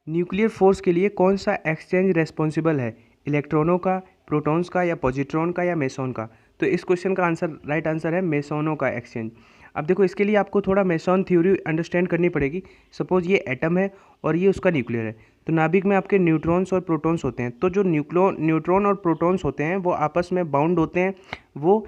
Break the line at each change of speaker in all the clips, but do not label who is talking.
Nuclear force के लिए कौन सा एक्सचेंज रेस्पॉन्सिबल है, इलेक्ट्रॉनों का, प्रोटॉन्स का या पॉजिट्रॉन का या मेसॉन का? तो इस क्वेश्चन का आंसर राइट आंसर है मेसोनों का एक्सचेंज। अब देखो इसके लिए आपको थोड़ा मेसॉन थ्योरी अंडरस्टैंड करनी पड़ेगी। सपोज ये एटम है और ये उसका न्यूक्लियर है, तो नाभिक में आपके न्यूट्रॉन्स और प्रोटॉन्स होते हैं। तो जो न्यूट्रॉन और प्रोटॉन्स होते हैं वो आपस में बाउंड होते हैं, वो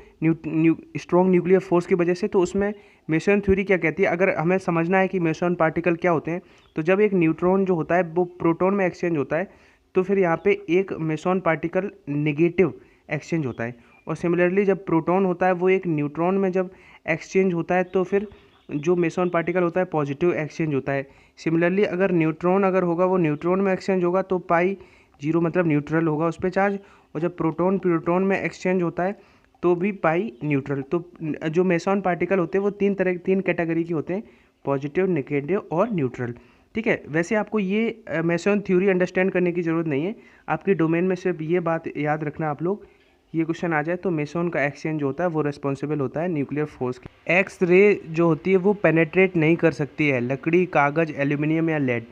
स्ट्रॉन्ग न्यूक्लियर फोर्स की वजह से। तो उसमें मेसन थ्योरी क्या कहती है, अगर हमें समझना है कि मेसन पार्टिकल क्या होते हैं, तो जब एक न्यूट्रॉन जो होता है वो प्रोटॉन में एक्सचेंज होता है, तो फिर यहाँ पे एक मेसन पार्टिकल नेगेटिव एक्सचेंज होता है। और सिमिलरली जब प्रोटॉन होता है वो एक न्यूट्रॉन में जब एक्सचेंज होता है, तो फिर जो मेसन पार्टिकल होता है पॉजिटिव एक्सचेंज होता है। सिमिलरली अगर न्यूट्रॉन अगर होगा वो न्यूट्रॉन में एक्सचेंज होगा, तो पाई जीरो मतलब न्यूट्रल होगा उस पर चार्ज। और जब प्रोटॉन प्रोटॉन में एक्सचेंज होता है तो भी पाई न्यूट्रल। तो जो मेसन पार्टिकल होते हैं वो तीन कैटेगरी के होते हैं, पॉजिटिव, नेगेटिव और न्यूट्रल। ठीक है, वैसे आपको ये मेसन थ्योरी अंडरस्टैंड करने की ज़रूरत नहीं है, आपकी डोमेन में सिर्फ ये बात याद रखना आप लोग। ये क्वेश्चन आ जाए तो मेसोन का एक्सचेंज जो होता है वो रिस्पॉन्सिबल होता है न्यूक्लियर फोर्स की। एक्स रे जो होती है वो पेनेट्रेट नहीं कर सकती है लकड़ी, कागज, एल्यूमिनियम या लेड।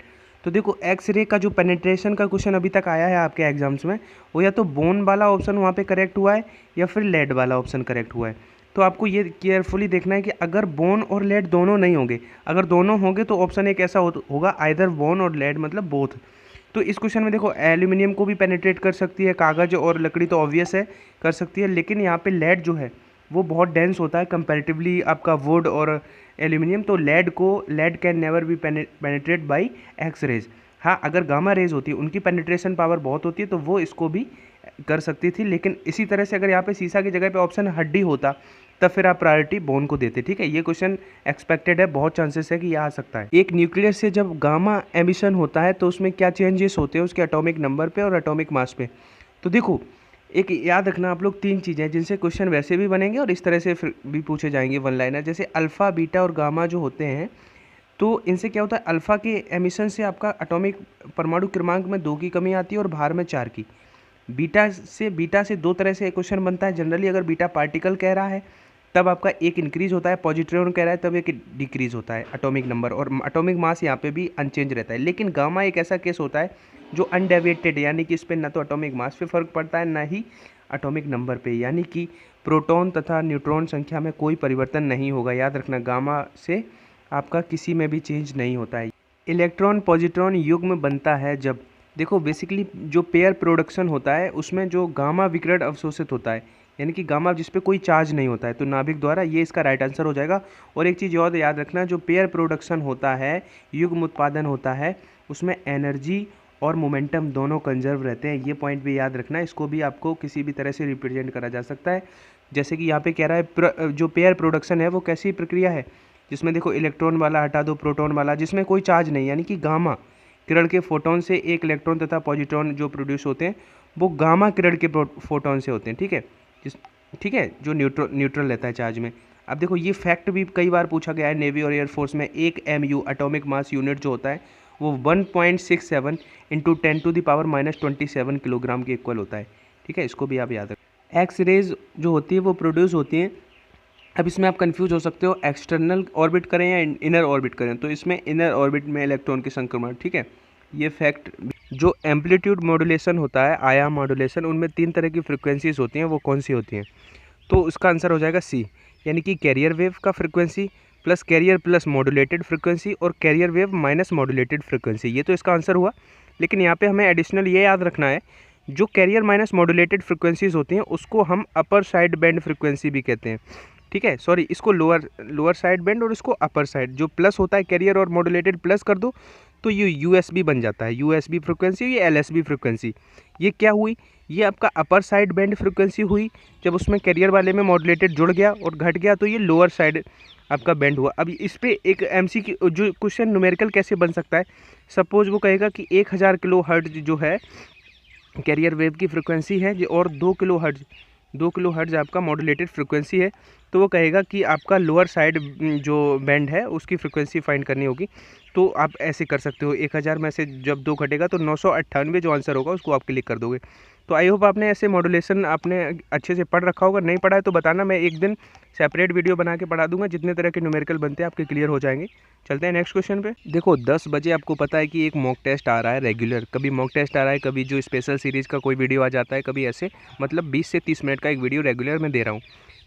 तो देखो एक्स रे का जो पेनेट्रेशन का क्वेश्चन अभी तक आया है आपके एग्जाम्स में, वो या तो बोन वाला ऑप्शन वहाँ पे करेक्ट हुआ है या फिर लेड वाला ऑप्शन करेक्ट हुआ है। तो आपको ये केयरफुली देखना है कि अगर बोन और लेड दोनों नहीं होंगे, अगर दोनों होंगे तो ऑप्शन एक ऐसा होगा आइदर बोन और लेड मतलब बोथ। तो इस क्वेश्चन में देखो एल्यूमिनियम को भी पेनिट्रेट कर सकती है, कागज और लकड़ी तो ऑब्वियस है कर सकती है, लेकिन यहाँ पे लेड जो है वो बहुत डेंस होता है कंपैरेटिवली आपका वुड और एल्यूमिनियम। तो lead can never be penetrate by X rays. हाँ, अगर गामा रेज होती है उनकी पेनिट्रेशन पावर बहुत होती है तो वो इसको भी कर सकती थी। लेकिन इसी तरह से अगर यहाँ पे शीशा की जगह पे ऑप्शन हड्डी होता तब फिर आप प्रायोरिटी बोन को देते। ठीक है, ये क्वेश्चन एक्सपेक्टेड है, बहुत चांसेस है कि ये आ सकता है। एक न्यूक्लियर से जब गामा एमिशन होता है तो उसमें क्या चेंजेस होते हैं उसके एटॉमिक नंबर पे और एटॉमिक मास पे? तो देखो एक याद रखना आप लोग, तीन चीज़ें जिनसे क्वेश्चन वैसे भी बनेंगे और इस तरह से फिर भी पूछे जाएंगे वन लाइनर। जैसे अल्फ़ा, बीटा और गामा जो होते हैं, तो इनसे क्या होता है, अल्फ़ा के एमिशन से आपका एटॉमिक परमाणु क्रमांक में 2 की कमी आती है और भार में 4 की। बीटा से दो तरह से क्वेश्चन बनता है जनरली। अगर बीटा पार्टिकल कह रहा है तब आपका एक इंक्रीज होता है, पॉजिट्रॉन कह रहा है तब एक डिक्रीज होता है एटॉमिक नंबर, और एटॉमिक मास यहाँ पे भी अनचेंज रहता है। लेकिन गामा एक ऐसा केस होता है जो अनडेविएटेड, यानी कि इस पर ना तो एटॉमिक मास पे फर्क पड़ता है ना ही एटॉमिक नंबर पे, यानी कि प्रोटॉन तथा न्यूट्रॉन संख्या में कोई परिवर्तन नहीं होगा। याद रखना गामा से आपका किसी में भी चेंज नहीं होता है। इलेक्ट्रॉन पॉजिट्रॉन युग्म बनता है जब, देखो बेसिकली जो पेयर प्रोडक्शन होता है उसमें जो गामा विकिरण अवशोषित होता है, यानी कि गामा जिस पे कोई चार्ज नहीं होता है, तो नाभिक द्वारा, ये इसका राइट आंसर हो जाएगा। और एक चीज़ और याद रखना, जो पेयर प्रोडक्शन होता है, युग्म उत्पादन होता है, उसमें एनर्जी और मोमेंटम दोनों कंजर्व रहते हैं। ये पॉइंट भी याद रखना, इसको भी आपको किसी भी तरह से रिप्रेजेंट करा जा सकता है। जैसे कि यहाँ पे कह रहा है जो पेयर प्रोडक्शन है वो कैसी प्रक्रिया है, जिसमें देखो इलेक्ट्रॉन वाला हटा दो, प्रोटॉन वाला, जिसमें कोई चार्ज नहीं, यानी कि गामा किरण के फोटोन से एक इलेक्ट्रॉन तथा पॉजिट्रॉन जो प्रोड्यूस होते हैं वो गामा किरण के फोटोन से होते हैं। ठीक है, ठीक है, जो न्यूट्रल रहता है चार्ज में। अब देखो ये फैक्ट भी कई बार पूछा गया है नेवी और एयरफोर्स में, एक MU एटॉमिक मास यूनिट जो होता है वो 1.67 इंटू 10⁻⁻27 किलोग्राम के इक्वल होता है। ठीक है, इसको भी आप याद रखें। एक्स रेज जो होती है वो प्रोड्यूस होती हैं, अब इसमें आप कंफ्यूज हो सकते हो एक्सटर्नल ऑर्बिट करें या इनर ऑर्बिट करें, तो इसमें इनर ऑर्बिट में इलेक्ट्रॉन के संक्रमण। ठीक है, ये फैक्ट। जो एम्पलीट्यूड मॉड्यूलेशन होता है, आयाम मॉड्यूलेशन, उनमें 3 तरह की फ्रिक्वेंसीज होती हैं, वो कौन सी होती हैं? तो इसका आंसर हो जाएगा सी, यानी कि कैरियर वेव का frequency plus carrier plus modulated frequency और carrier wave minus modulated frequency, ये तो इसका आंसर हुआ। लेकिन यहाँ पे हमें एडिशनल ये याद रखना है, जो कैरियर माइनस मॉड्यूलेटेड फ्रिक्वेंसीज होती हैं उसको हम अपर साइड बैंड फ्रिक्वेंसी भी कहते हैं। ठीक है, सॉरी, इसको लोअर साइड बैंड और इसको अपर साइड, जो प्लस होता है कैरियर और मॉड्यूलेटेड प्लस कर दो तो ये USB बन जाता है, USB फ्रिक्वेंसी, ये LSB फ्रिक्वेंसी। ये क्या हुई, ये आपका अपर साइड बैंड फ्रिक्वेंसी हुई, जब उसमें कैरियर वाले में मॉड्यूलेटेड जुड़ गया और घट गया तो ये लोअर साइड आपका बैंड हुआ। अब इस पर एक MCQ जो क्वेश्चन न्यूमेरिकल कैसे बन सकता है, सपोज वो कहेगा कि 1000 किलो हर्ट्ज जो है कैरियर वेव की फ्रिक्वेंसी है और 2 किलो हर्ट्ज आपका मॉड्यूलेटेड फ्रिक्वेंसी है, तो वो कहेगा कि आपका लोअर साइड जो बैंड है उसकी फ्रिक्वेंसी फाइंड करनी होगी। तो आप ऐसे कर सकते हो, 1000 में से जब 2 घटेगा तो 998 जो आंसर होगा उसको आप क्लिक कर दोगे। तो आई होप आपने ऐसे मॉड्यूलेशन आपने अच्छे से पढ़ रखा होगा। नहीं पढ़ा है तो बताना, मैं एक दिन सेपरेट वीडियो बना के पढ़ा दूंगा, जितने तरह के न्यूमेरिकल बनते हैं आपके क्लियर हो जाएंगे। चलते हैं नेक्स्ट क्वेश्चन पे। देखो 10 बजे आपको पता है कि एक मॉक टेस्ट आ रहा है रेगुलर, कभी मॉक टेस्ट आ रहा है, कभी जो स्पेशल सीरीज़ का कोई वीडियो आ जाता है, कभी ऐसे, मतलब 20 से 30 मिनट का एक वीडियो रेगुलर मैं दे रहा हूँ।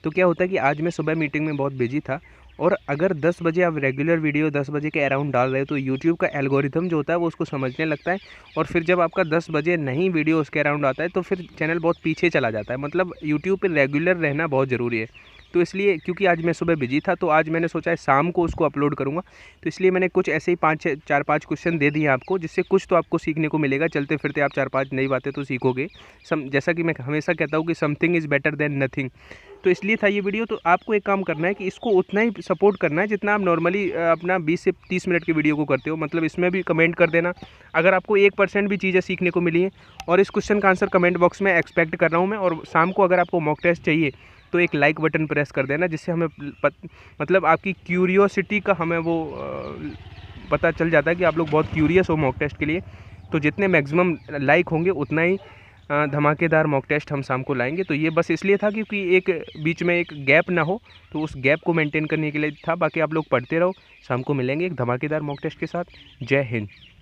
तो क्या होता है कि आज मैं सुबह मीटिंग में बहुत बिजी था, और अगर 10 बजे आप रेगुलर वीडियो 10 बजे के अराउंड डाल रहे हो तो यूट्यूब का एल्गोरिथम जो होता है वो उसको समझने लगता है, और फिर जब आपका 10 बजे नहीं वीडियो उसके अराउंड आता है तो फिर चैनल बहुत पीछे चला जाता है। मतलब यूट्यूब पे रेगुलर रहना बहुत ज़रूरी है। तो इसलिए क्योंकि आज मैं सुबह बिजी था तो आज मैंने सोचा है शाम को उसको अपलोड करूँगा। तो इसलिए मैंने कुछ ऐसे ही 4-5 क्वेश्चन दे दिए आपको, जिससे कुछ तो आपको सीखने को मिलेगा। चलते फिरते आप 4-5 नई बातें तो सीखोगे। जैसा कि मैं हमेशा कहता हूँ कि something is better than nothing. तो इसलिए था ये वीडियो। तो आपको एक काम करना है कि इसको उतना ही सपोर्ट करना है जितना आप नॉर्मली अपना 20 से 30 मिनट की वीडियो को करते हो। मतलब इसमें भी कमेंट कर देना अगर आपको 1% भी चीज़ें सीखने को मिली हैं, और इस क्वेश्चन का आंसर कमेंट बॉक्स में एक्सपेक्ट कर रहा हूँ मैं। और शाम को अगर आपको मॉक टेस्ट चाहिए तो एक लाइक बटन प्रेस कर देना, जिससे हमें मतलब आपकी क्यूरियोसिटी का हमें वो पता चल जाता है कि आप लोग बहुत क्यूरियस हो मॉक टेस्ट के लिए। तो जितने मैक्सिमम लाइक होंगे उतना ही धमाकेदार मॉक टेस्ट हम शाम को लाएंगे। तो ये बस इसलिए था क्योंकि एक बीच में एक गैप ना हो, तो उस गैप को मेंटेन करने के लिए था। बाकी आप लोग पढ़ते रहो, शाम को मिलेंगे एक धमाकेदार मॉक टेस्ट के साथ। जय हिंद।